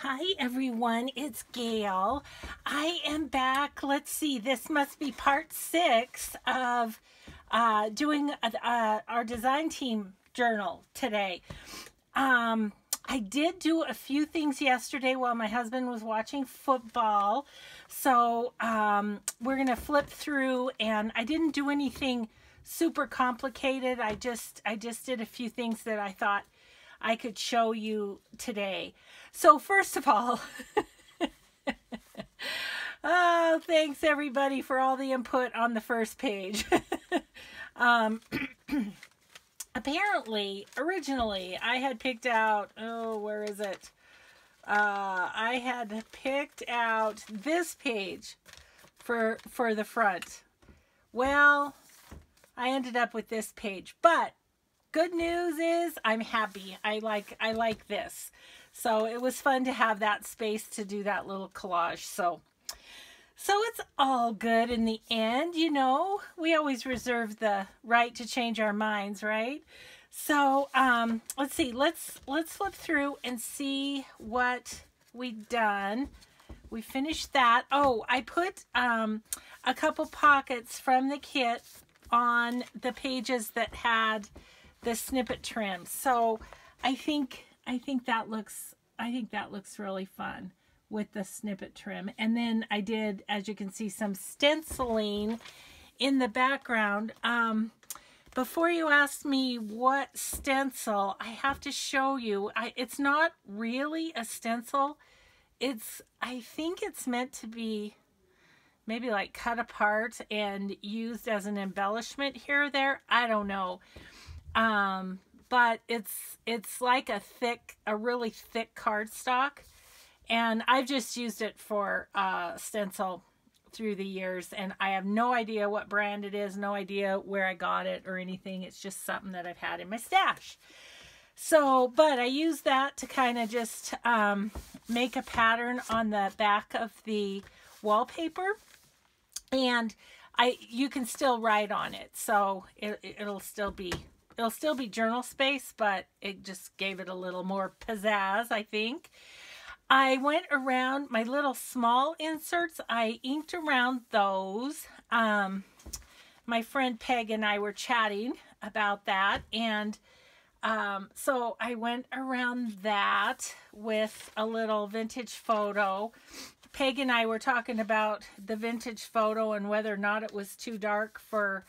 Hi everyone, it's Gail. I am back. Let's see, this must be part 6 of doing our design team journal today. I did do a few things yesterday while my husband was watching football. So we're going to flip through, and I didn't do anything super complicated. I just did a few things that I thought I could show you today. So first of all, oh, thanks everybody for all the input on the first page. Apparently, originally, I had picked out, oh, where is it? I had picked out this page for the front. Well, I ended up with this page, but good news is I'm happy. I like this. So it was fun to have that space to do that little collage. So it's all good in the end, you know. We always reserve the right to change our minds, right? So let's see. Let's flip through and see what we've done. We finished that. Oh, I put a couple pockets from the kit on the pages that had the snippet trim. So I think that looks really fun with the snippet trim. And then I did, as you can see, some stenciling in the background. Before you ask me what stencil, I have to show you. It's not really a stencil. I think it's meant to be maybe like cut apart and used as an embellishment here or there. I don't know. But it's like a really thick cardstock, and I've just used it for stencil through the years, and I have no idea what brand it is, no idea where I got it or anything. It's just something that I've had in my stash. So, but I use that to kind of just make a pattern on the back of the wallpaper, and you can still write on it, so it'll still be journal space, but it just gave it a little more pizzazz, I think. I went around my little small inserts. I inked around those. My friend Peg and I were chatting about that, and so I went around that with a little vintage photo. Peg and I were talking about the vintage photo and whether or not it was too dark for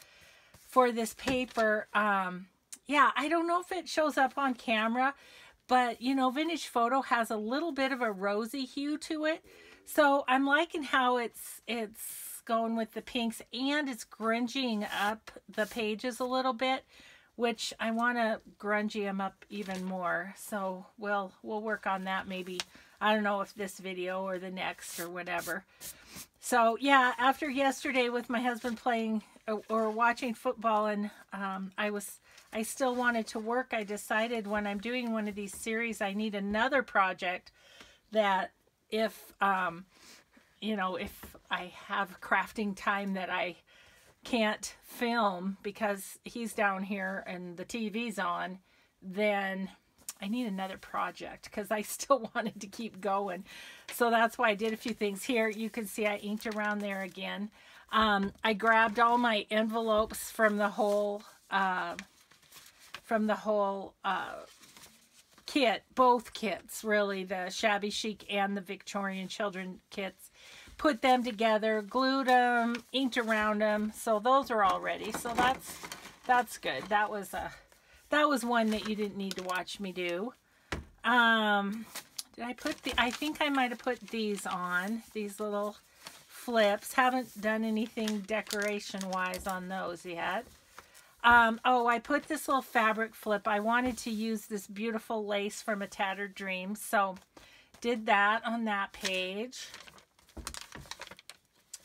this paper. Yeah, I don't know if it shows up on camera, but you know, vintage photo has a little bit of a rosy hue to it. So I'm liking how it's going with the pinks, and it's grunging up the pages a little bit, which I want to grungy them up even more. So we'll work on that maybe. I don't know if this video or the next or whatever. So yeah, after yesterday with my husband playing or watching football, and I still wanted to work, I decided when I'm doing one of these series, I need another project that if, you know, if I have crafting time that I can't film because he's down here and the TV's on, then I need another project because I still wanted to keep going. So that's why I did a few things here. You can see I inked around there again. I grabbed all my envelopes from the whole kit, both kits really, the Shabby Chic and the Victorian Children kits. Put them together, glued them, inked around them. So those are all ready. So that's good. That was one that you didn't need to watch me do. Did I put I think I might have put these on, these little flips. Haven't done anything decoration wise on those yet. Oh, I put this little fabric flip. I wanted to use this beautiful lace from A Tattered Dream, so did that on that page.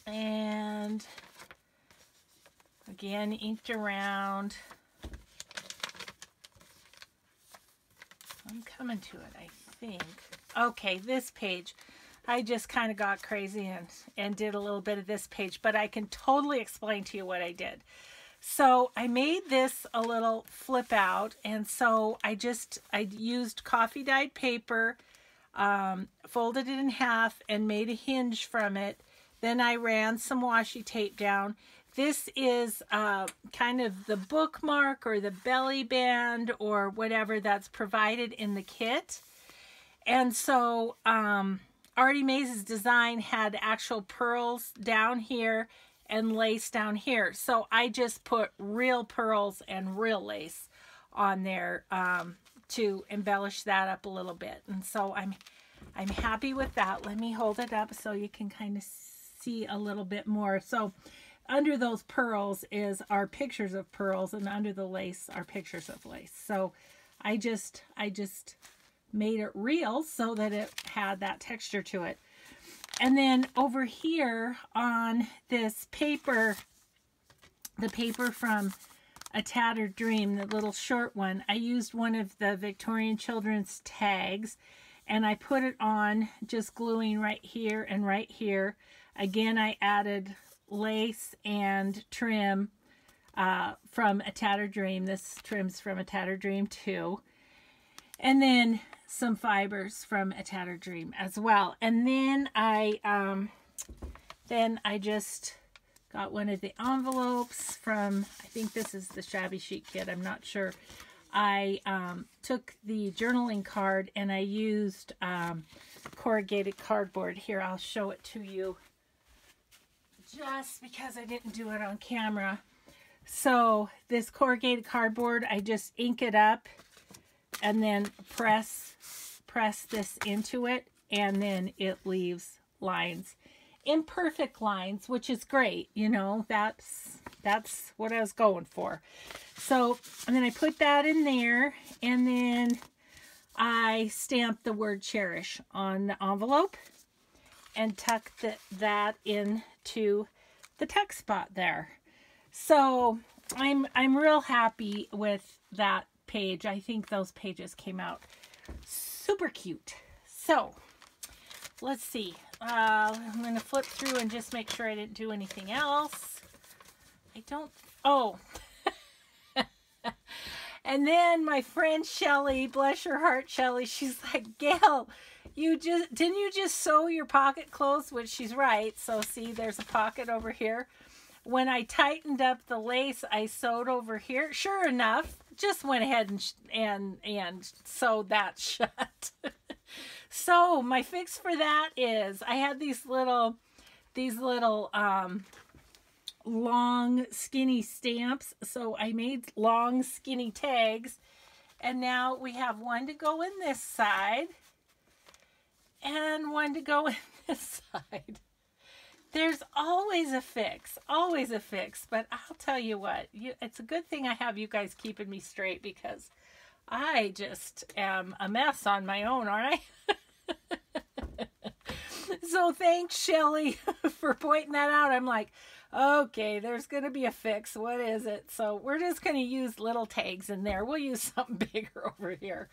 And again, inked around. I'm coming to it, I think. Okay, this page. I just kind of got crazy and did a little bit of this page, but I can totally explain to you what I did. So I made this a little flip out, and so I used coffee dyed paper. folded it in half and made a hinge from it. Then I ran some washi tape down. This is kind of the bookmark or the belly band or whatever that's provided in the kit. And so Artie Mays' design had actual pearls down here and lace down here. So I just put real pearls and real lace on there to embellish that up a little bit. And so I'm happy with that. Let me hold it up so you can kind of see a little bit more. So under those pearls is our pictures of pearls, and under the lace are pictures of lace. So I just made it real so that it had that texture to it. And then over here on this paper, the paper from A Tattered Dream, the little short one, I used one of the Victorian Children's tags, and I put it on, just gluing right here and right here. Again, I added lace and trim from A Tattered Dream. This trim's from A Tattered Dream too. And then some fibers from A Tattered Dream as well. And then I just got one of the envelopes from, I think this is the Shabby Chic kit, I'm not sure. I took the journaling card and I used corrugated cardboard. Here, I'll show it to you just because I didn't do it on camera. So this corrugated cardboard, I just ink it up and then press this into it, and then it leaves lines, imperfect lines, which is great. You know, that's what I was going for. So, and then I put that in there, and then I stamped the word cherish on the envelope and tucked that into the text spot there. So I'm real happy with that page. I think those pages came out super cute. So let's see. I'm going to flip through and just make sure I didn't do anything else. I don't. Oh. And then my friend Shelly, bless her heart, Shelly, she's like, Gail, didn't you just sew your pocket closed? Which she's right. So see, there's a pocket over here. When I tightened up the lace, I sewed over here. Sure enough, just went ahead and sewed that shut. So my fix for that is I had these little long skinny stamps. So I made long skinny tags, and now we have one to go in this side and one to go in this side. There's always a fix, but I'll tell you what, it's a good thing I have you guys keeping me straight, because I just am a mess on my own, aren't I? So thanks, Shelly, for pointing that out. I'm like, okay, there's going to be a fix. What is it? So we're just going to use little tags in there. We'll use something bigger over here.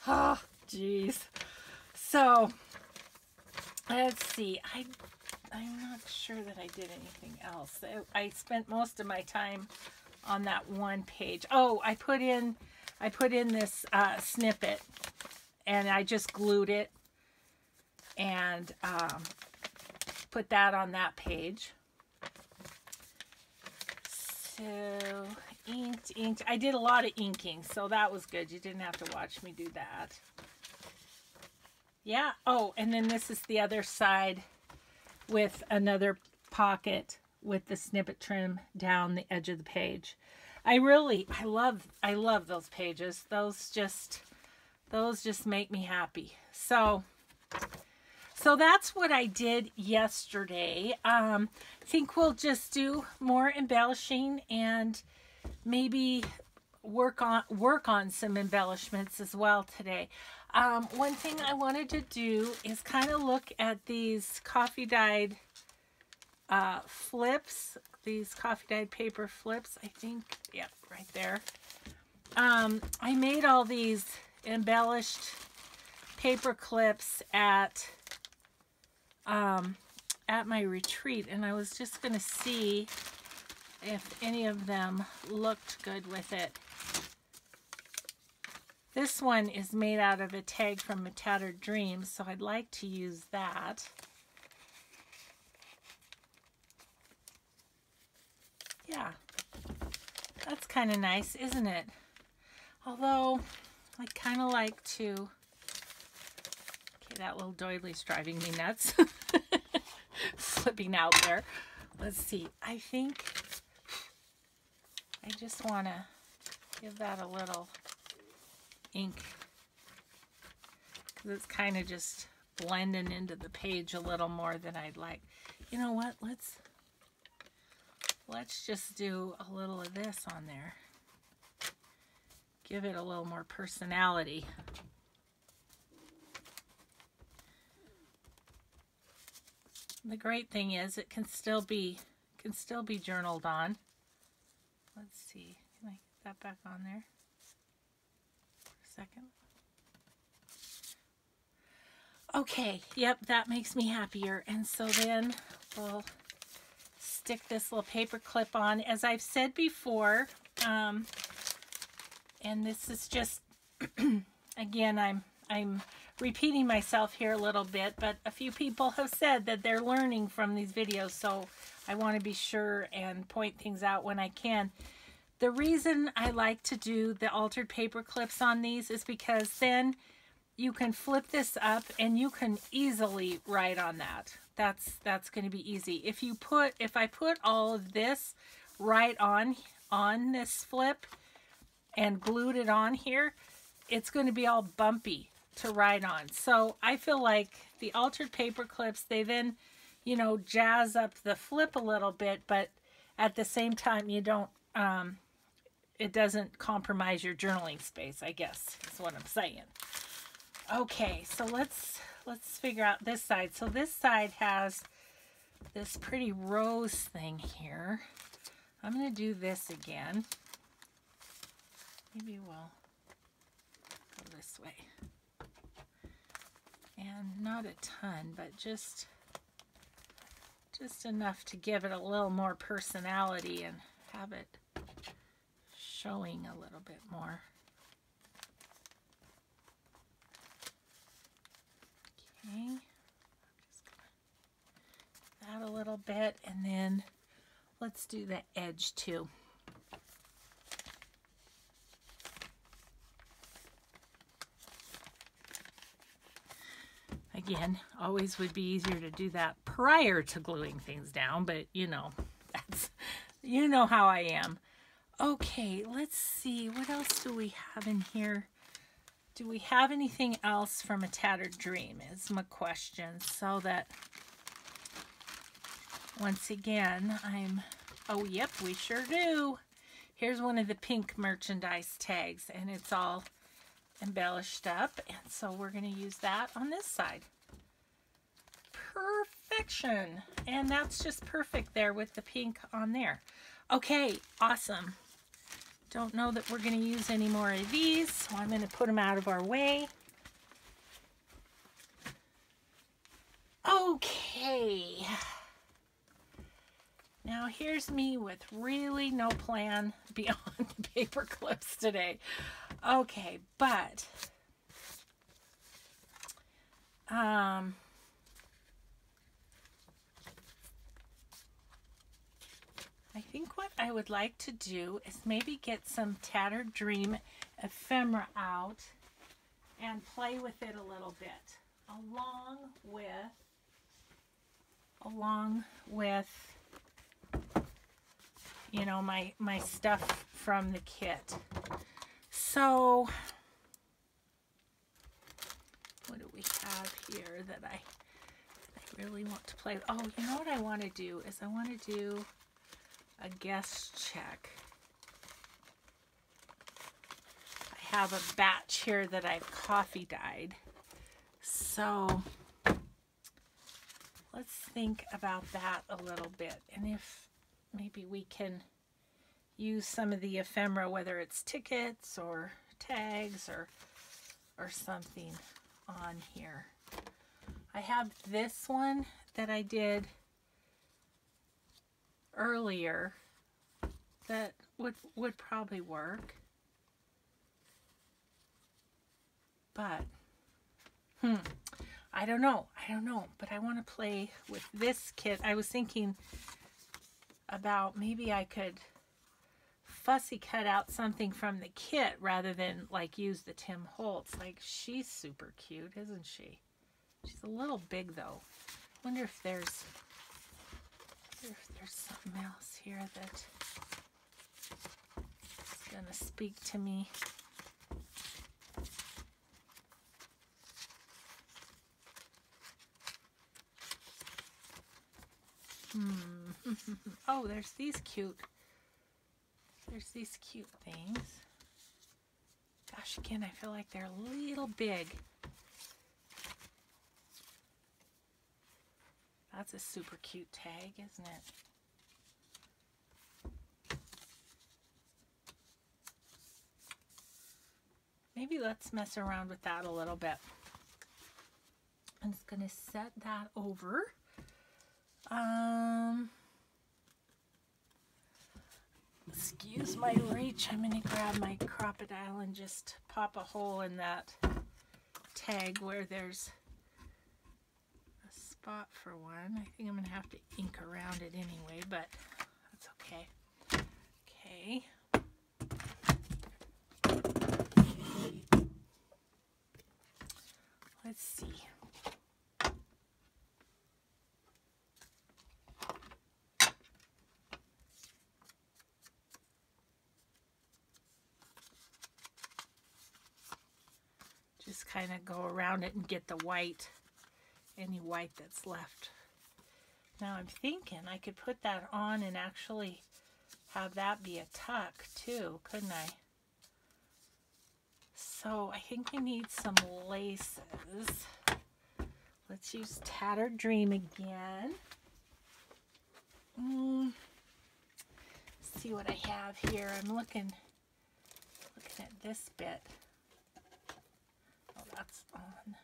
Oh, geez. So let's see. I'm not sure that I did anything else. I spent most of my time on that one page. Oh, I put in this snippet, and I just glued it and put that on that page. So inked. I did a lot of inking, so that was good. You didn't have to watch me do that. Yeah. Oh, and then this is the other side with another pocket with the snippet trim down the edge of the page. I love those pages. Those just make me happy. So that's what I did yesterday. I think we'll just do more embellishing and maybe work on some embellishments as well today. One thing I wanted to do is kind of look at these coffee dyed flips, these coffee dyed paper flips. I think, yeah, right there. I made all these embellished paper clips at my retreat, and I was just going to see if any of them looked good with it. This one is made out of a tag from A Tattered Dream, so I'd like to use that. Yeah, that's kind of nice, isn't it? Although, I kind of like to... Okay, that little doily's driving me nuts. Flipping out there. Let's see. I think I just want to give that a little ink, because it's kind of just blending into the page a little more than I'd like. You know what? Let's just do a little of this on there. Give it a little more personality. The great thing is it can still be journaled on. Let's see. Can I get that back on there for a second? Okay, yep, that makes me happier. And so then we'll stick this little paper clip on. As I've said before, and this is just, again, I'm repeating myself here a little bit, but a few people have said that they're learning from these videos, so I want to be sure and point things out when I can. The reason I like to do the altered paper clips on these is because then you can flip this up and you can easily write on that. That's going to be easy. If I put all of this right on this flip and glued it on here, it's going to be all bumpy to write on. So I feel like the altered paper clips, they then, you know, jazz up the flip a little bit, but at the same time you don't, it doesn't compromise your journaling space, I guess is what I'm saying. Okay, so let's figure out this side. So this side has this pretty rose thing here. I'm going to do this again. Maybe we'll go this way. And not a ton, but just enough to give it a little more personality and have it showing a little bit more. Okay, just gonna that a little bit, and then let's do the edge too. Again, always would be easier to do that prior to gluing things down, but you know, you know how I am. Okay, let's see, what else do we have in here? Do we have anything else from A Tattered Dream is my question, so that once again oh yep, we sure do. Here's one of the pink merchandise tags, and it's all embellished up, and so we're going to use that on this side. Perfection. And that's just perfect there with the pink on there. Okay, awesome. Don't know that we're going to use any more of these, so I'm going to put them out of our way. Okay. Now here's me with really no plan beyond the paper clips today. Okay, but I think what I would like to do is maybe get some Tattered Dream ephemera out and play with it a little bit, along with you know, my stuff from the kit. So what do we have here that I really want to play with? Oh, you know what I want to do is I want to do a guest check. I have a batch here that I've coffee dyed. So let's think about that a little bit, and if maybe we can use some of the ephemera, whether it's tickets or tags or something on here. I have this one that I did earlier that would probably work. But, I don't know. But I want to play with this kit. I was thinking about maybe I could fussy cut out something from the kit rather than like use the Tim Holtz. Like, she's super cute, isn't she? She's a little big though. Wonder if there's something else here that is gonna speak to me. Oh, there's these cute things. Gosh, again, I feel like they're a little big. That's a super cute tag, isn't it? Maybe let's mess around with that a little bit. I'm just going to set that over. Excuse my reach. I'm going to grab my crocodile and just pop a hole in that tag where there's a spot for one. I think I'm going to have to ink around it anyway, but that's okay. Okay. Let's see. Just kind of go around it and get the white, any white that's left. Now I'm thinking I could put that on and actually have that be a tuck too, couldn't I? So I think we need some laces. Let's use Tattered Dream again. See what I have here. I'm looking at this bit. Oh, that's on.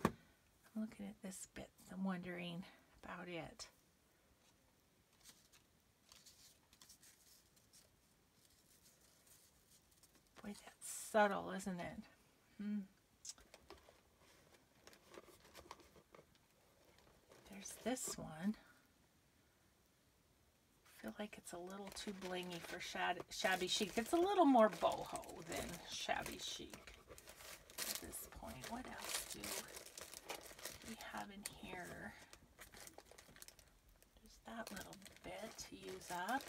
I'm looking at this bit. I'm wondering about it. Boy, that's subtle, isn't it? There's this one. I feel like it's a little too blingy for shabby chic. It's a little more boho than shabby chic at this point. What else do we have in here? There's that little bit to use up.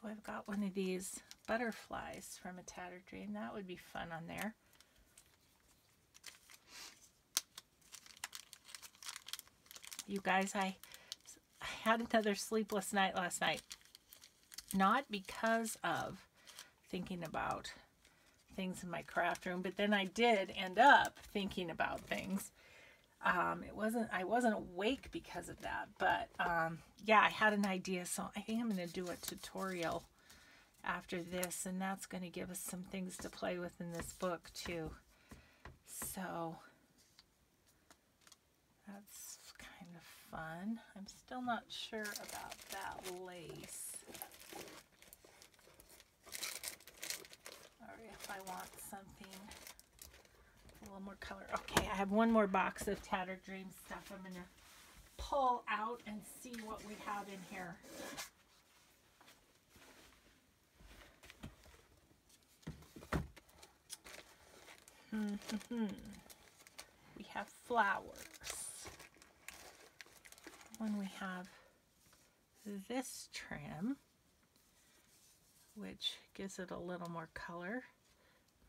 Oh, I've got one of these butterflies from a Tattered Dream. That would be fun on there. You guys, I had another sleepless night last night. Not because of thinking about things in my craft room, but then I did end up thinking about things. I wasn't awake because of that, but yeah, I had an idea, so I think I'm going to do a tutorial after this, and that's going to give us some things to play with in this book too. So that's kind of fun. I'm still not sure about that lace, or if I want something a little more color. Okay, I have one more box of Tattered Dream stuff. I'm going to pull out and see what we have in here. We have flowers. When we have this trim, which gives it a little more color.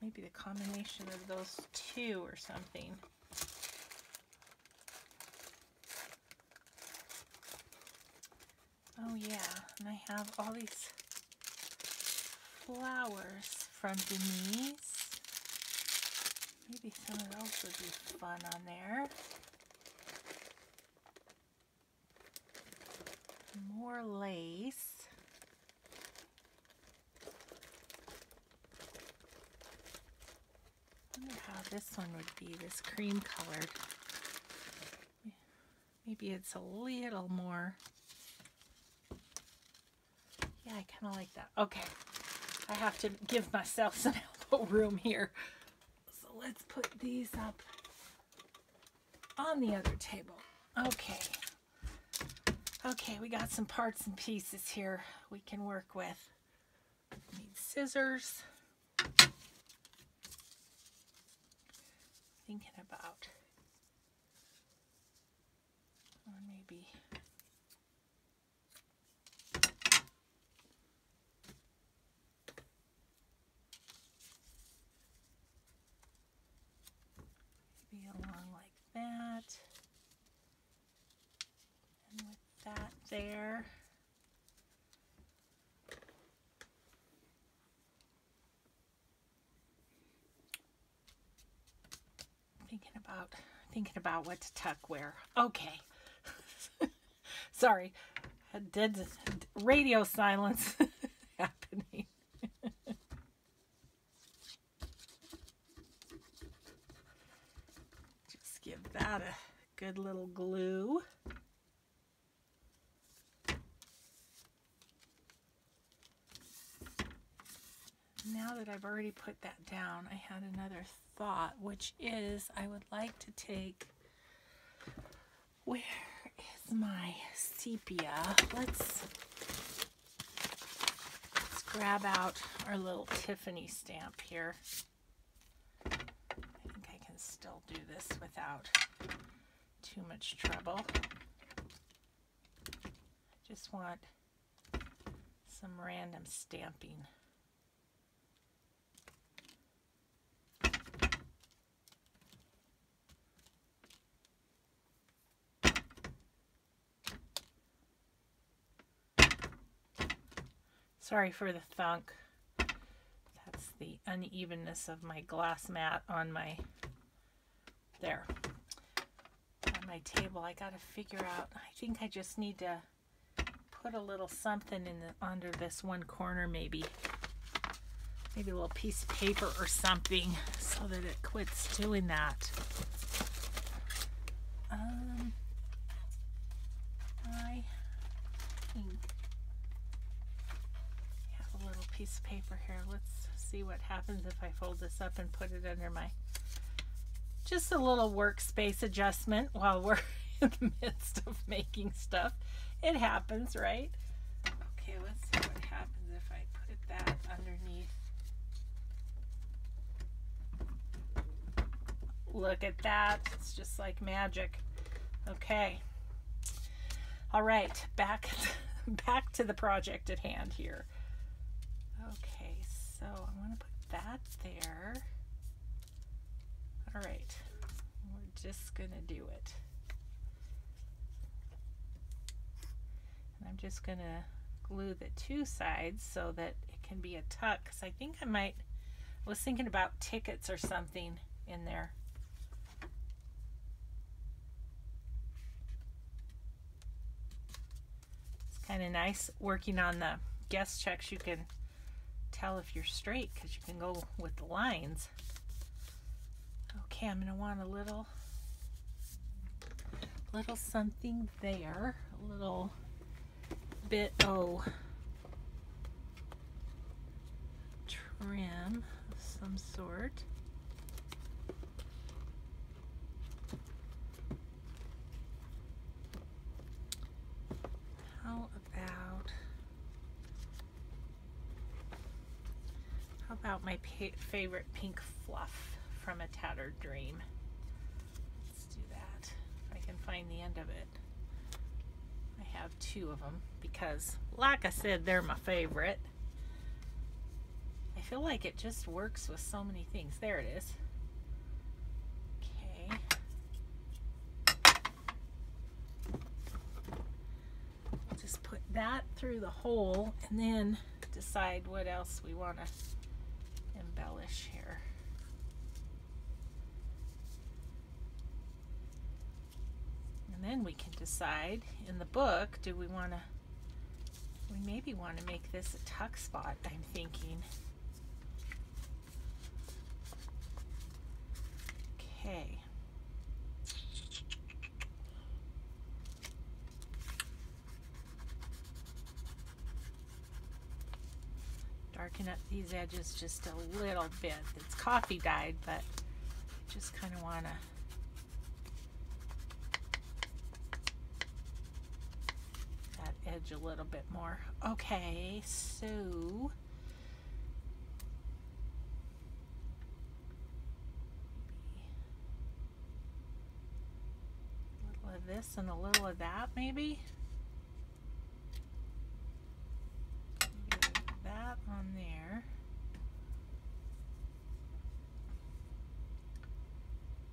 Maybe the combination of those two or something. Oh yeah, and I have all these flowers from Denise. Maybe some of those would be fun on there. More lace. I wonder how this one would be, this cream colored. Maybe it's a little more. Yeah, I kind of like that. Okay, I have to give myself some help no room here. So let's put these up on the other table. Okay. Okay, we got some parts and pieces here we can work with. Need scissors. Thinking about maybe along like that, and with that there. Thinking about what to tuck where. Okay. Sorry. Dead radio silence happening. Just give that a good little glue. Now that I've already put that down, I had another thought, which is I would like to take, where is my sepia? Let's grab out our little Tiffany stamp here. I think I can still do this without too much trouble. I just want some random stamping. Sorry for the thunk. That's the unevenness of my glass mat on my, there, on my table. I gotta figure out, I think I just need to put a little something in the, under this one corner maybe. Maybe a little piece of paper or something so that it quits doing that. I think piece of paper here. Let's see what happens if I fold this up and put it under my, just a little workspace adjustment while we're in the midst of making stuff. It happens, right? Okay, let's see what happens if I put that underneath. Look at that. It's just like magic. Okay. All right, back to the project at hand here. Okay, so I want to put that there. All right, we're just gonna do it. And I'm just gonna glue the two sides so that it can be a tuck, because I think I was thinking about tickets or something in there. It's kind of nice working on the guest checks. You can tell if you're straight because you can go with the lines. Okay, I'm gonna want a little something there, a little bit trim of some sort. How about my favorite pink fluff from A Tattered Dream? Let's do that. If I can find the end of it. I have two of them because, like I said, they're my favorite. I feel like it just works with so many things. There it is. Okay. We'll just put that through the hole and then decide what else we want to embellish here. And then we can decide in the book, do we want to, we maybe want to make this a tuck spot, I'm thinking. Okay. darken up these edges just a little bit. It's coffee dyed, but I just kind of want to that edge a little bit more. Okay, so a little of this and a little of that, maybe. That on there.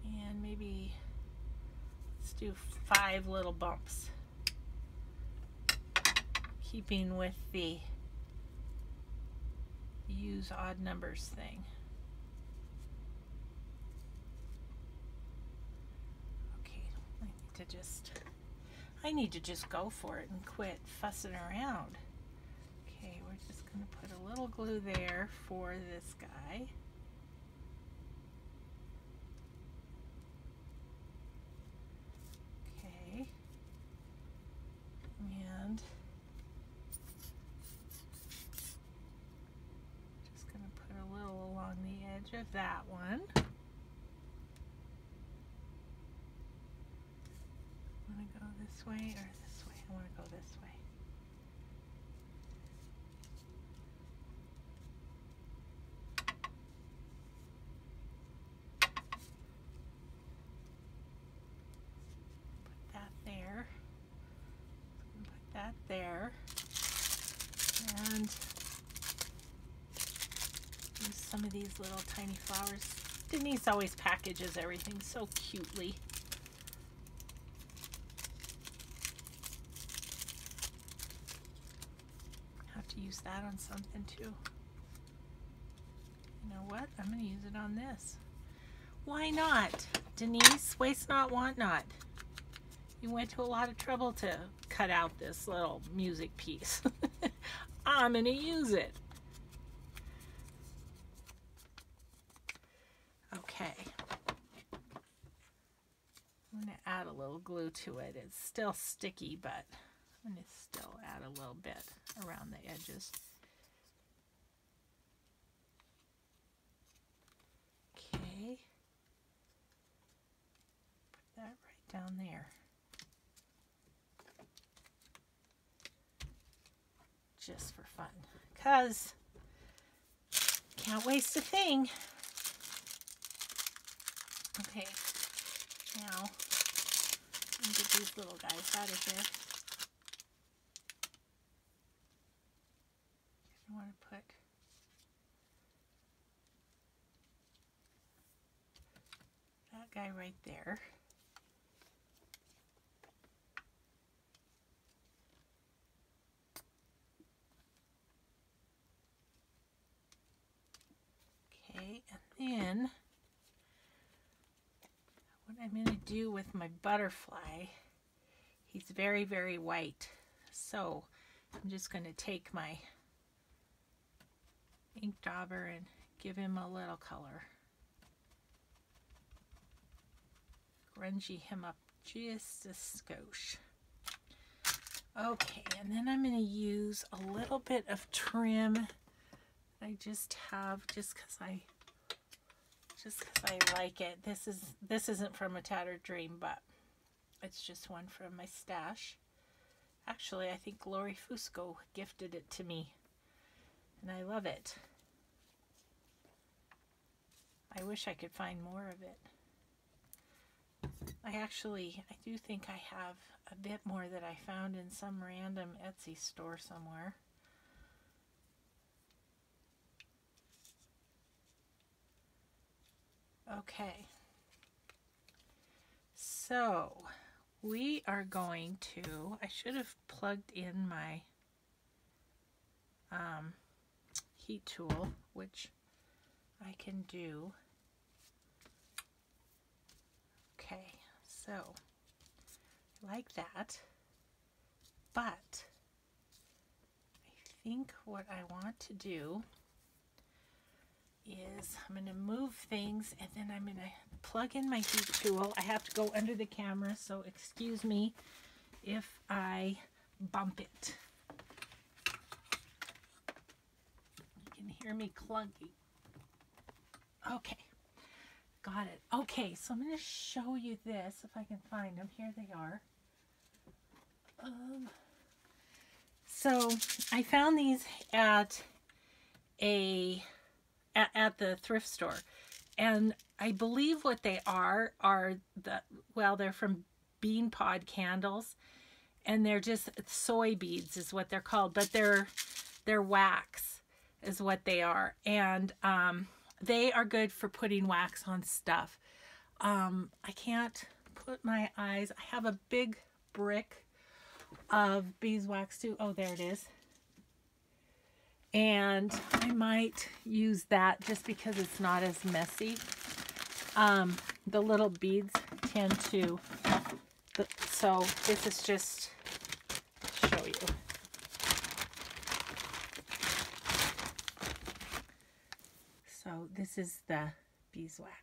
And maybe let's do 5 little bumps, keeping with the use odd numbers thing. Okay, I need to just go for it and quit fussing around. Okay, we're just going to put a little glue there for this guy. Okay, and just going to put a little along the edge of that one. I want to go this way or this way? I want to go this way. That there, and use some of these little tiny flowers. Denise always packages everything so cutely. Have to use that on something too. You know what? I'm going to use it on this. Why not? Denise, waste not, want not. You went to a lot of trouble to cut out this little music piece. I'm going to use it. Okay. I'm going to add a little glue to it. It's still sticky, but I'm going to still add a little bit around the edges. Okay. Put that right down there. Just for fun, because can't waste a thing. Okay, now let me get these little guys out of here. I want to put that guy right there. Okay, and then what I'm going to do with my butterfly, he's very, very white. So I'm just going to take my ink dauber and give him a little color. Grungy him up just a skosh. Okay, and then I'm going to use a little bit of trim I just have just because I like it. This isn't from a Tattered Dream, but it's just one from my stash. Actually, I think Lori Fusco gifted it to me, and I love it. I wish I could find more of it. I do think I have a bit more that I found in some random Etsy store somewhere. Okay, so we are going to, I should have plugged in my heat tool, which I can do. Okay, so I like that, but I think what I want to do is I'm going to move things, and then I'm going to plug in my heat tool. I have to go under the camera, so excuse me if I bump it. can hear me clunking. Okay, got it. Okay, so I'm going to show you this if I can find them. Here they are. So I found these at the thrift store, and I believe what they are they're from bean pod candles, and they're just soy beads is what they're called, but they're wax is what they are, and they are good for putting wax on stuff. I can't put my eyes. I have a big brick of beeswax too. Oh, there it is. And I might use that just because it's not as messy. The little beads tend to, so this is just to show you. So this is the beeswax.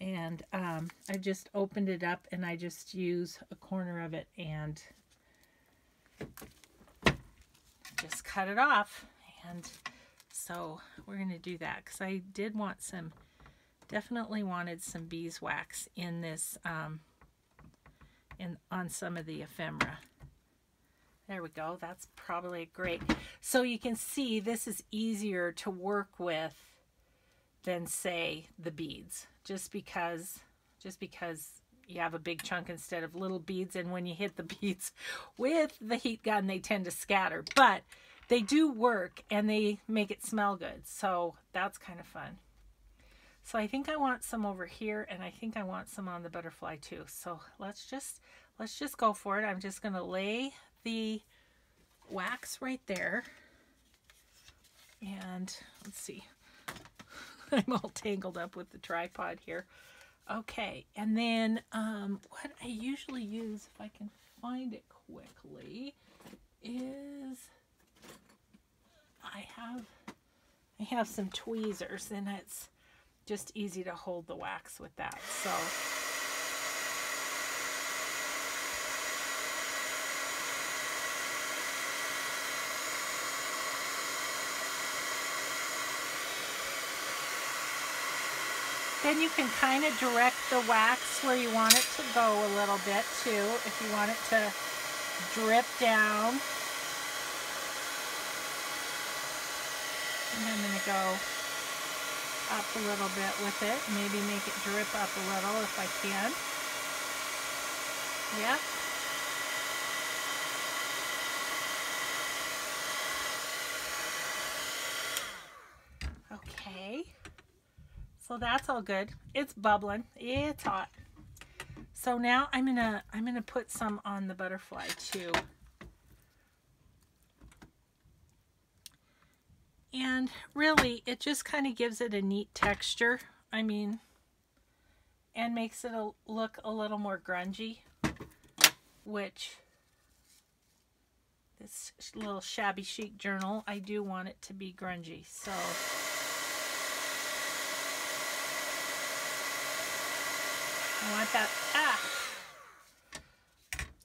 And I just opened it up and I just use a corner of it and just cut it off. And so we're going to do that because I did want some, definitely wanted some beeswax in this, on some of the ephemera. There we go. That's probably great. So you can see this is easier to work with than, say, the beads, just because you have a big chunk instead of little beads, and when you hit the beads with the heat gun they tend to scatter, but they do work and they make it smell good, so that's kind of fun. So I think I want some over here, and I think I want some on the butterfly too, so let's just go for it. I'm just going to lay the wax right there, and let's see. I'm all tangled up with the tripod here. Okay, and then what I usually use, if I can find it quickly, is I have some tweezers, and it's just easy to hold the wax with that. So then you can kind of direct the wax where you want it to go a little bit too, if you want it to drip down. And I'm going to go up a little bit with it, maybe make it drip up a little if I can. Yep. Okay. So that's all good. It's bubbling. It's hot. So now I'm gonna put some on the butterfly too. And really, it just kind of gives it a neat texture. I mean, and makes it look a little more grungy, which this little shabby chic journal, I do want it to be grungy. So I want that,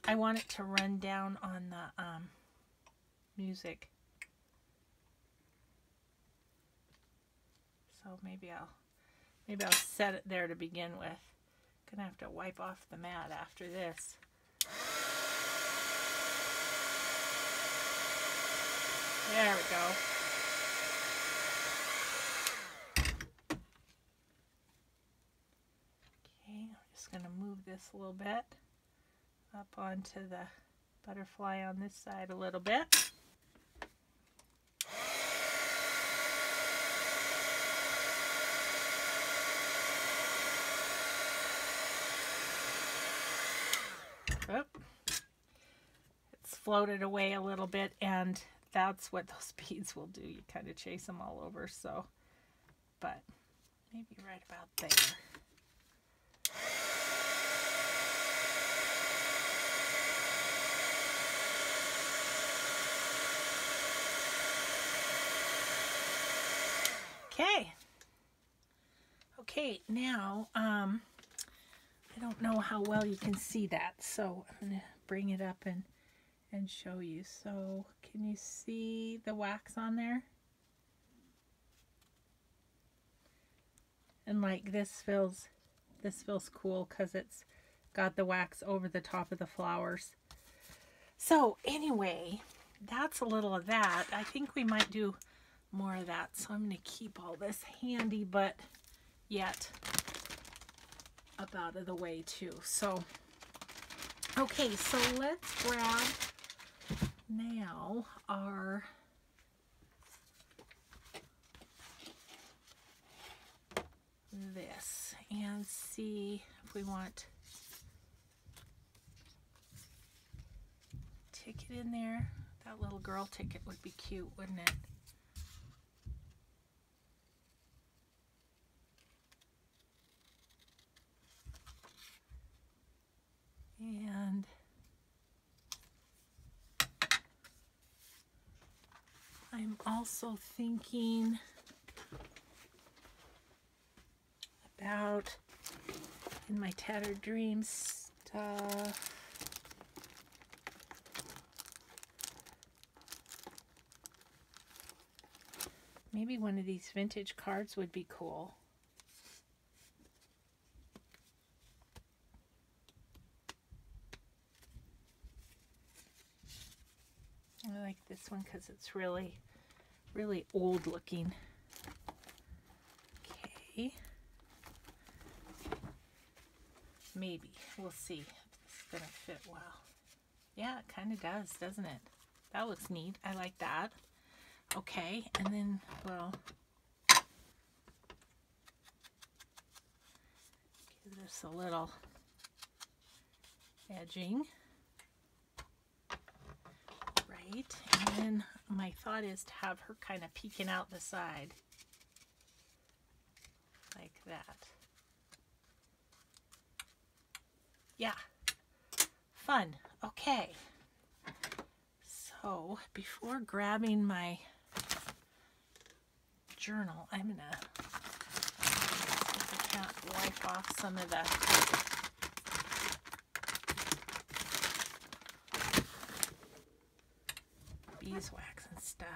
I want it to run down on the music. So maybe I'll set it there to begin with. Gonna have to wipe off the mat after this. There we go. Okay, I'm just gonna move this a little bit up onto the butterfly on this side a little bit. It's floated away a little bit, and that's what those beads will do. You kind of chase them all over, so, but maybe right about there. Okay. Okay, now, I don't know how well you can see that, so I'm going to bring it up and show you. So can you see the wax on there? And like this feels cool because it's got the wax over the top of the flowers. So anyway, that's a little of that. I think we might do more of that. So I'm going to keep all this handy, but yet up out of the way too. So, okay, so let's grab now our this and see if we want ticket in there. That little girl ticket would be cute, wouldn't it? And I'm also thinking about in my Tattered Dreams stuff. Maybe one of these vintage cards would be cool. I like this one because it's really, really old looking. Okay. Maybe. We'll see if this is going to fit well. Yeah, it kind of does, doesn't it? That looks neat. I like that. Okay, and then, well, give this a little edging. Right, and then my thought is to have her kind of peeking out the side. Like that. Yeah, fun. Okay, so before grabbing my journal, I'm gonna see if I can't wipe off some of the beeswax and stuff.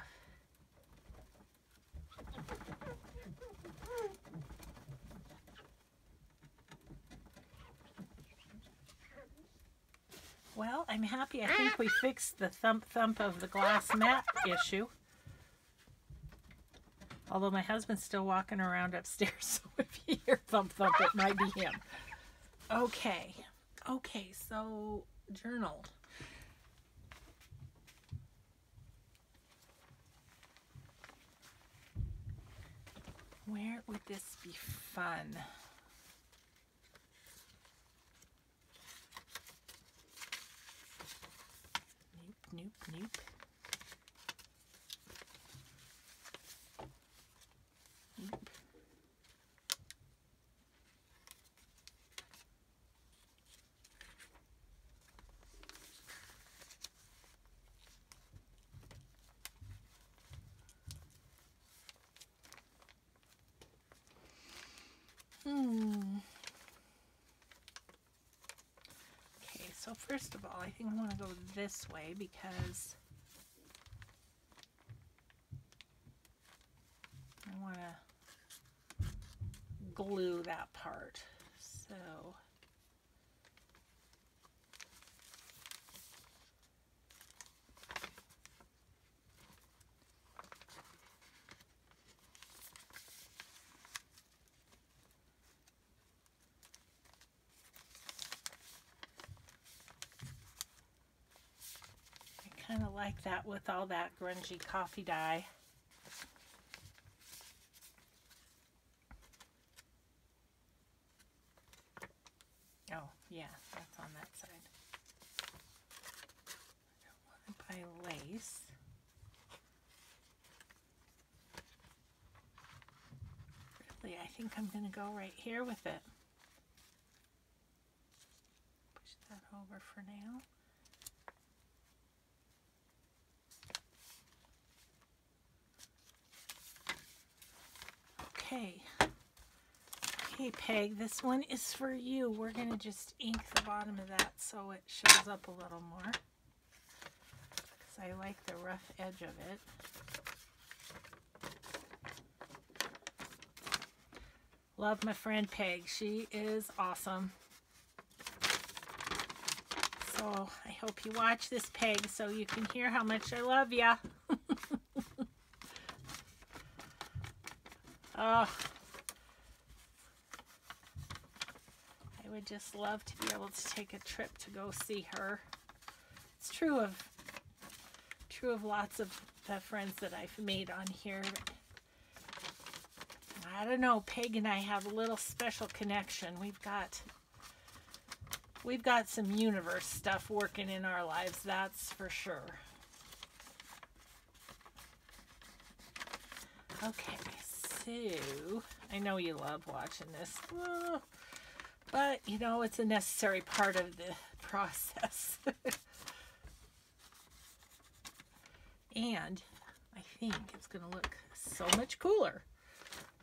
Well, I'm happy. I think we fixed the thump of the glass mat issue. Although my husband's still walking around upstairs, so if you hear thump, it might be him. Okay. Okay, so journal. Where would this be fun? Nope, nope, nope. Nope. Okay, so first of all, I think I want to go this way because I want to glue that part. So kind of like that with all that grungy coffee dye. Oh, yeah, that's on that side. I don't want to buy lace. Really, I think I'm going to go right here with it. Push that over for now. Okay. Okay, Peg, this one is for you. We're going to just ink the bottom of that so it shows up a little more. Because I like the rough edge of it. Love my friend Peg. She is awesome. So I hope you watch this, Peg, so you can hear how much I love ya. Oh, I would just love to be able to take a trip to go see her. It's true of lots of the friends that I've made on here. I don't know, Peg and I have a little special connection. We've got some universe stuff working in our lives, that's for sure. Okay, so I know you love watching this, but you know, it's a necessary part of the process. And I think it's going to look so much cooler.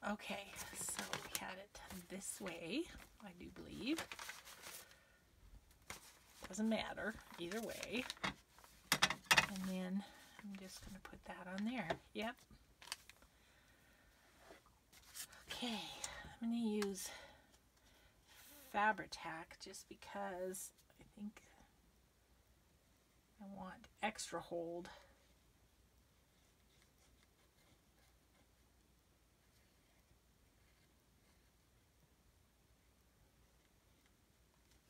Okay, so we had it this way, I do believe. Doesn't matter, either way. And then I'm just going to put that on there. Yep. Okay, I'm going to use Fabri-Tac just because I think I want extra hold.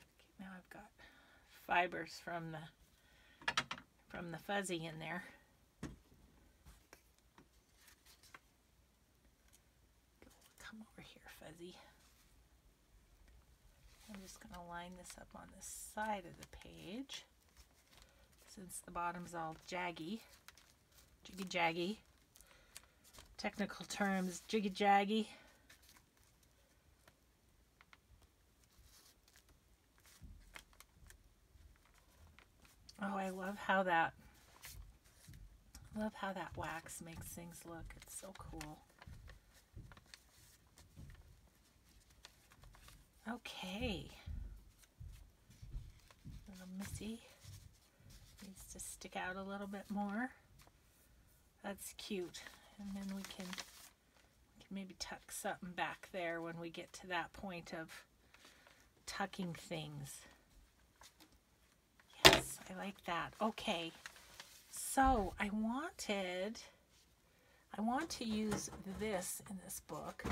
Okay, now I've got fibers from the fuzzy in there. Come over here, fuzzy. I'm just going to line this up on the side of the page since the bottom's all jaggy. Jiggy-jaggy. Technical terms, jiggy-jaggy. Oh, I love how that wax makes things look. It's so cool. Okay. Little Missy needs to stick out a little bit more. That's cute. And then we can maybe tuck something back there when we get to that point of tucking things. Yes, I like that. Okay. So I want to use this in this book.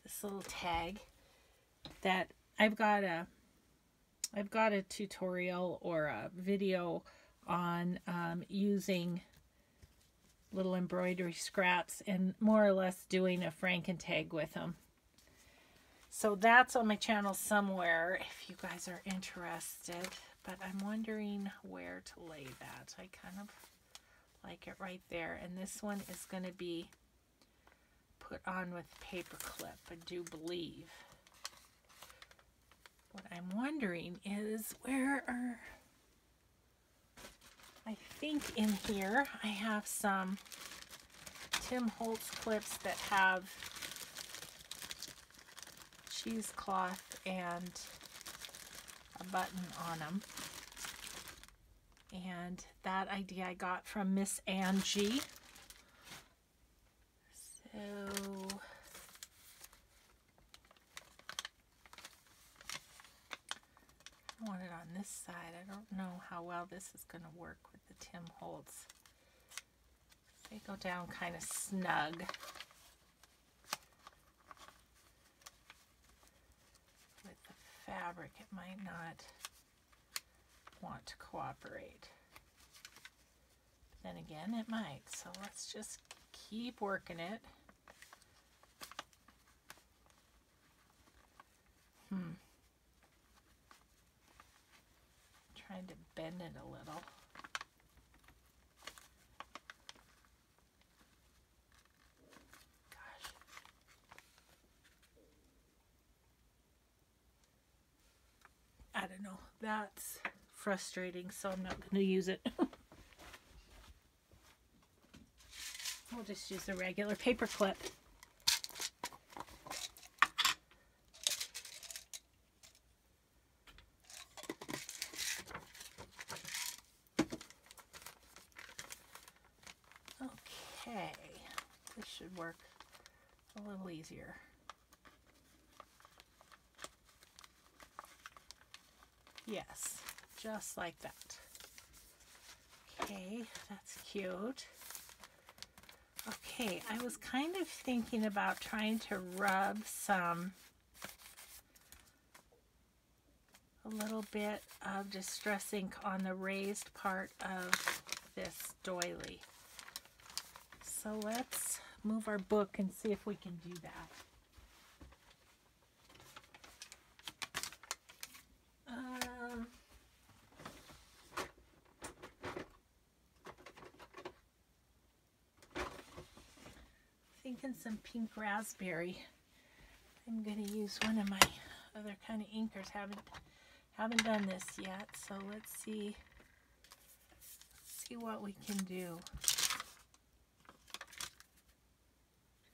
This little tag that I've got a tutorial or a video on using little embroidery scraps and more or less doing a Franken-tag with them. So that's on my channel somewhere if you guys are interested, but I'm wondering where to lay that. I kind of like it right there, and this one is going to be put on with paper clip, I do believe. What I'm wondering is I think in here I have some Tim Holtz clips that have cheesecloth and a button on them. And that idea I got from Miss Angie. So I want it on this side. I don't know how well this is going to work with the Tim Holtz. They go down kind of snug. With the fabric, it might not want to cooperate. Then again, it might. So let's just keep working it. Trying to bend it a little. Gosh. I don't know. That's frustrating, so I'm not going to use it. We'll just use a regular paper clip. Okay, this should work a little easier. Yes, just like that. Okay, that's cute. Okay, I was kind of thinking about trying to rub a little bit of Distress ink on the raised part of this doily. So let's move our book and see if we can do that. Thinking some pink raspberry. I'm going to use one of my other kind of inkers. Haven't done this yet, so let's see what we can do.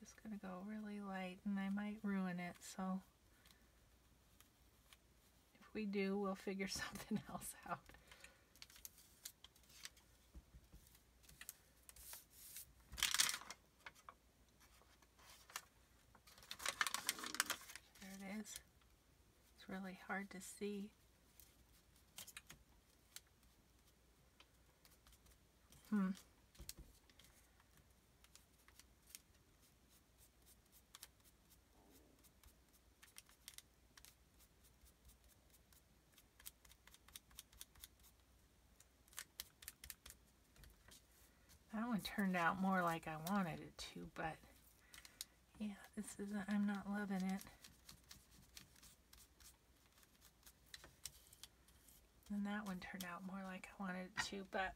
Just going to go really light, and I might ruin it, so if we do, we'll figure something else out. There it is. It's really hard to see. That one turned out more like I wanted it to, but yeah, this isn't, I'm not loving it. And that one turned out more like I wanted it to, but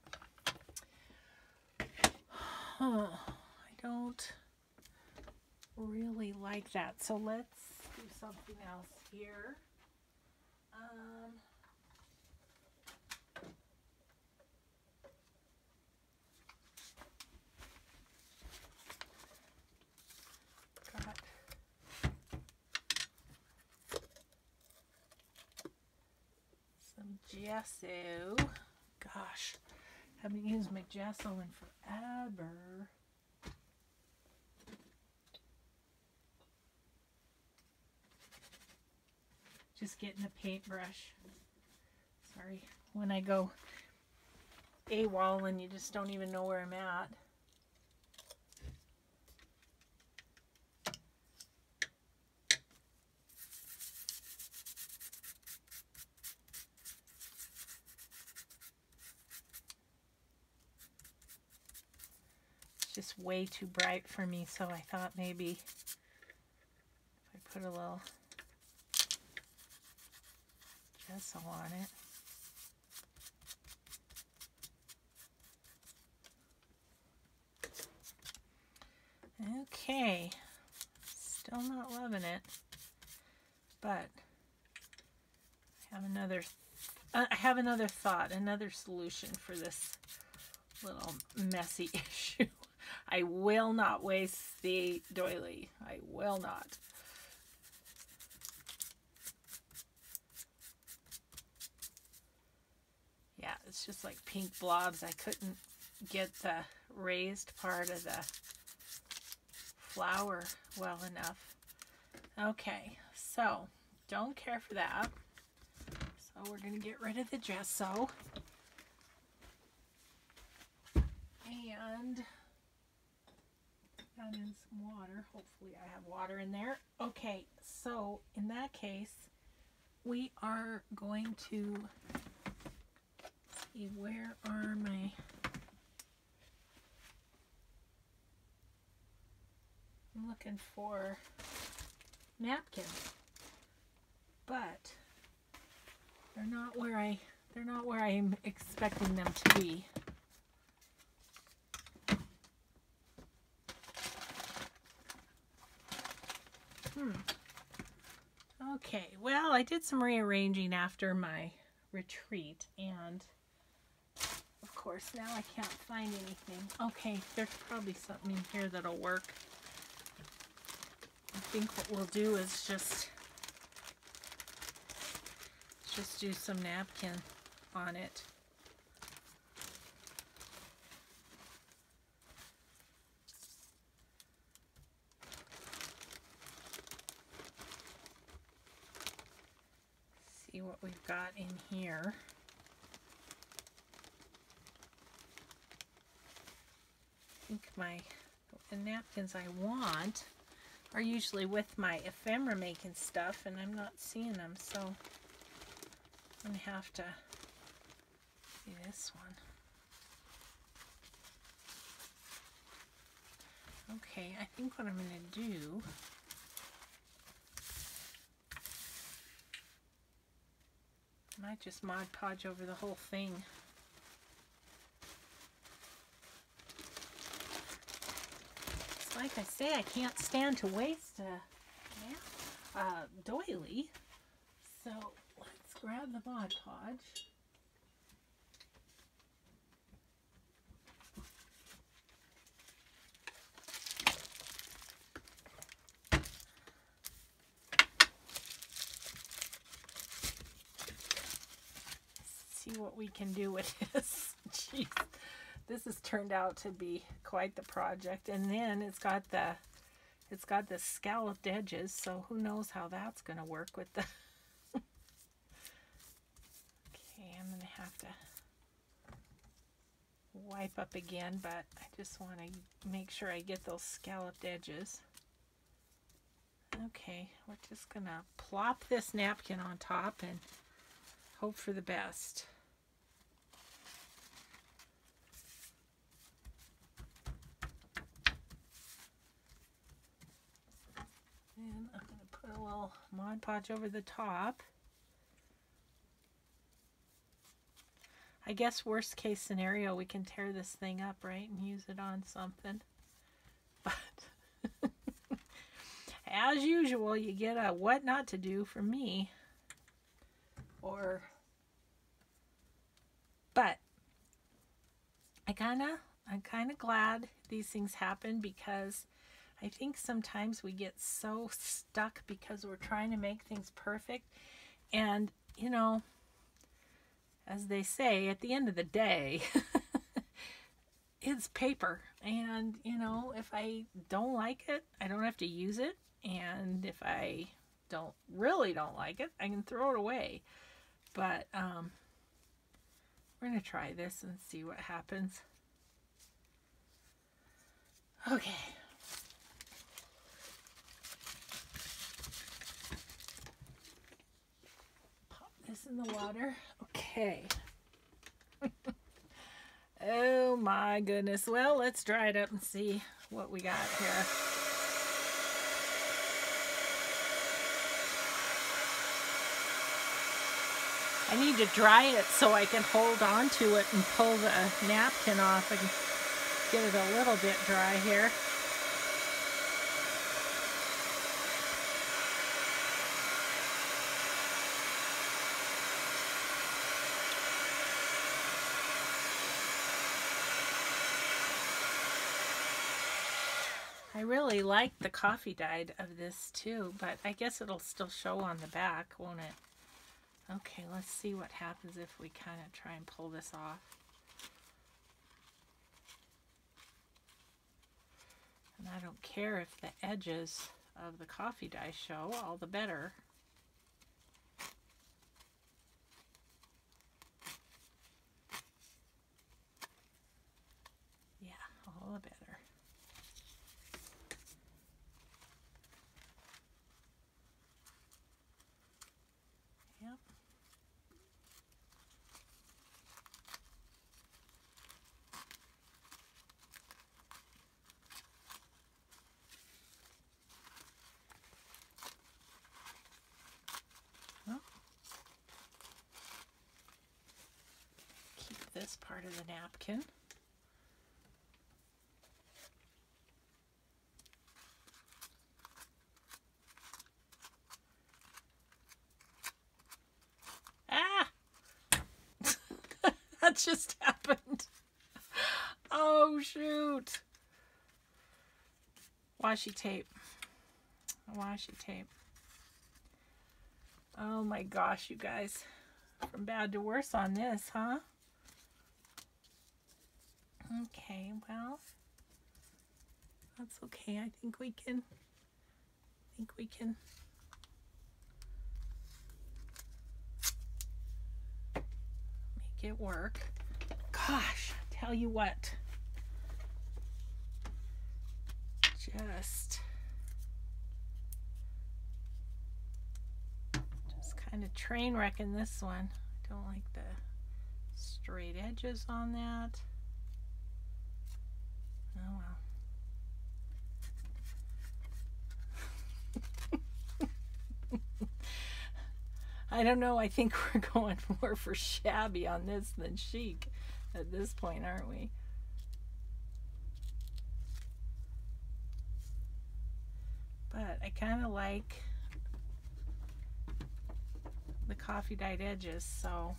I don't really like that. So let's do something else here. Got some gesso. Gosh, haven't used my gesso in forever. Just getting a paintbrush. Sorry, when I go AWOL and you just don't even know where I'm at. It's just way too bright for me, so I thought maybe if I put a little gesso on it. Okay, still not loving it, but I have another thought, another solution for this little messy issue. I will not waste the doily. I will not. Yeah, it's just like pink blobs. I couldn't get the raised part of the flower well enough. Okay, so don't care for that. So we're going to get rid of the gesso. And add in some water. Hopefully I have water in there. Okay, so in that case, we are going to see, where are my... I'm looking for napkins, but they're not where I'm expecting them to be. Okay, well, I did some rearranging after my retreat, and of course now I can't find anything. Okay, there's probably something in here that'll work. I think what we'll do is just do some napkin on it. See what we've got in here. I think the napkins I want are usually with my ephemera making stuff, and I'm not seeing them, so I'm going to have to do this one. Okay, I think what I'm going to do, I might just Mod Podge over the whole thing. It's like I say, I can't stand to waste a doily. So let's grab the Mod Podge. See what we can do with this. Jeez, this has turned out to be quite the project. And then it's got the scalloped edges, so who knows how that's going to work with the. Okay, I'm going to have to wipe up again, but I just want to make sure I get those scalloped edges. Okay, we're just going to plop this napkin on top and hope for the best. And I'm going to put a little Mod Podge over the top. I guess worst case scenario, we can tear this thing up, right, and use it on something. But as usual, you get a what not to do from me. But I'm kind of glad these things happen, because I think sometimes we get so stuck because we're trying to make things perfect. And, you know, as they say, at the end of the day, it's paper. And, you know, if I don't like it, I don't have to use it. And if I really don't like it, I can throw it away. But we're going to try this and see what happens. Okay. This in the water. Okay. Oh my goodness. Well, let's dry it up and see what we got here. I need to dry it so I can hold on to it and pull the napkin off and get it a little bit dry here. I really like the coffee dyed of this too, but I guess it'll still show on the back, won't it? Okay, let's see what happens if we kind of try and pull this off. And I don't care if the edges of the coffee dye show, all the better. Yeah, all the better. Yep. Well, keep this part of the napkin. Ah! That just happened. Oh, shoot. Washi tape. Washi tape. Oh my gosh, you guys. From bad to worse on this, huh? Okay, well, that's okay. I think we can make it work. Gosh, tell you what. Just kind of train wrecking this one. I don't like the straight edges on that. Oh well. I don't know. I think we're going more for shabby on this than chic at this point, aren't we? But I kind of like the coffee dyed edges, so.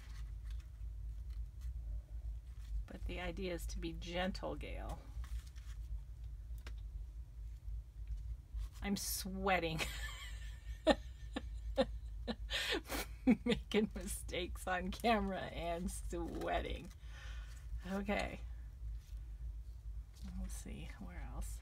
But the idea is to be gentle, Gail. I'm sweating. Making mistakes on camera and sweating. Okay. Let's see, where else?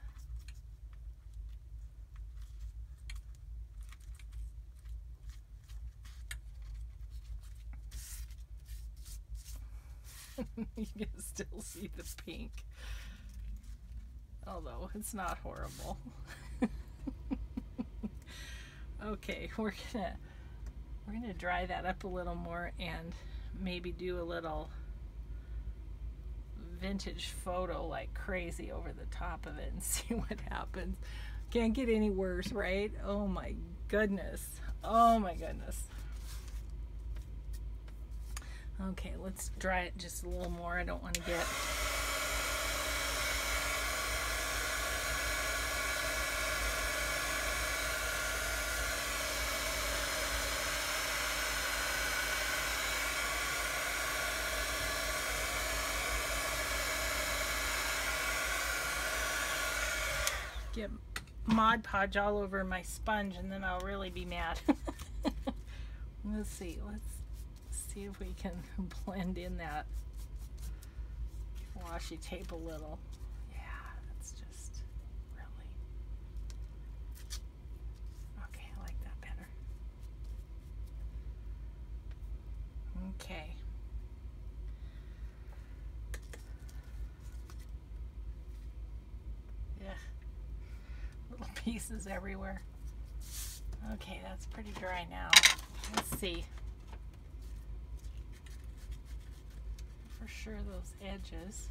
You can still see the pink. Although it's not horrible. Okay, we're gonna dry that up a little more and maybe do a little vintage photo like crazy over the top of it and see what happens. Can't get any worse, right? Oh my goodness. Oh my goodness. Okay, let's dry it just a little more. I don't want to get Mod Podge all over my sponge, and then I'll really be mad. Let's see if we can blend in that washi tape a little. Yeah, that's just really okay. I like that better. Okay. Yeah, little pieces everywhere. Okay, that's pretty dry now. Let's see. For sure those edges.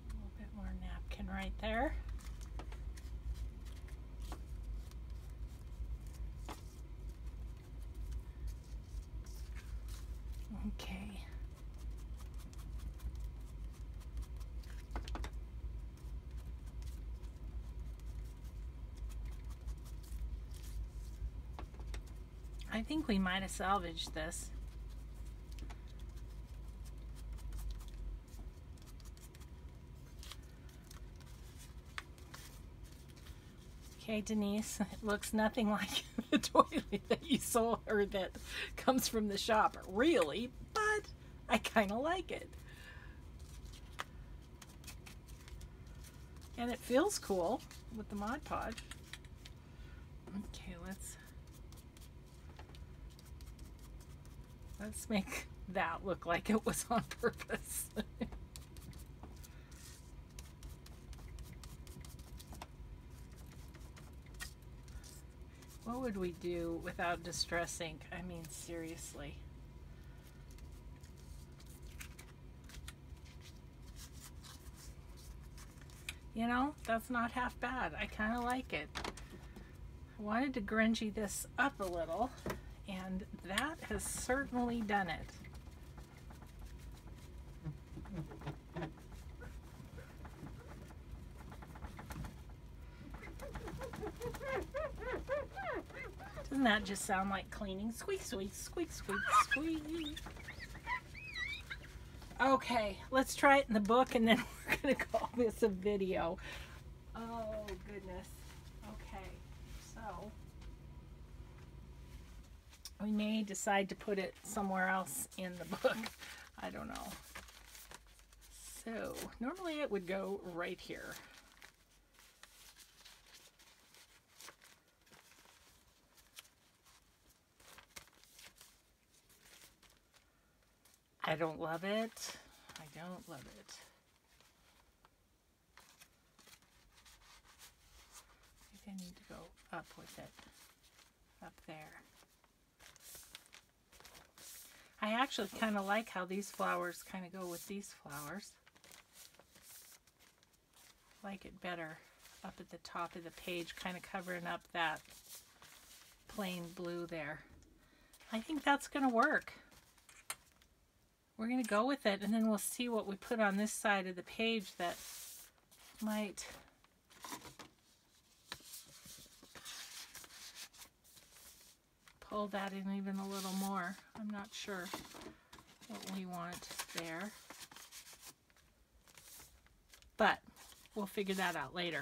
A little bit more napkin right there. Okay. I think we might have salvaged this. Okay, Denise, it looks nothing like the doily that you sold, or that comes from the shop, really, but I kind of like it. And it feels cool with the Mod Podge. Okay, let's make that look like it was on purpose. What would we do without distress ink? I mean, seriously. You know, that's not half bad. I kind of like it. I wanted to grungy this up a little, and that has certainly done it. Doesn't that just sound like cleaning? Squeak, squeak, squeak, squeak, squeak. Okay, let's try it in the book, and then we're going to call this a video. Oh, goodness. Okay, so we may decide to put it somewhere else in the book. I don't know. So normally it would go right here. I don't love it. I don't love it. I think I need to go up with it. Up there. I actually kind of like how these flowers kind of go with these flowers. I like it better up at the top of the page, kind of covering up that plain blue there. I think that's going to work. We're going to go with it, and then we'll see what we put on this side of the page that might pull that in even a little more. I'm not sure what we want there, but we'll figure that out later.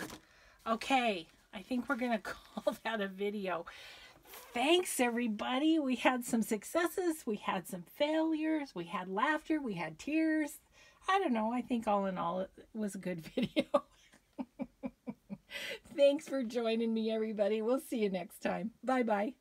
Okay, I think we're going to call that a video. Thanks, everybody. We had some successes. We had some failures. We had laughter. We had tears. I don't know. I think all in all, it was a good video. Thanks for joining me, everybody. We'll see you next time. Bye-bye.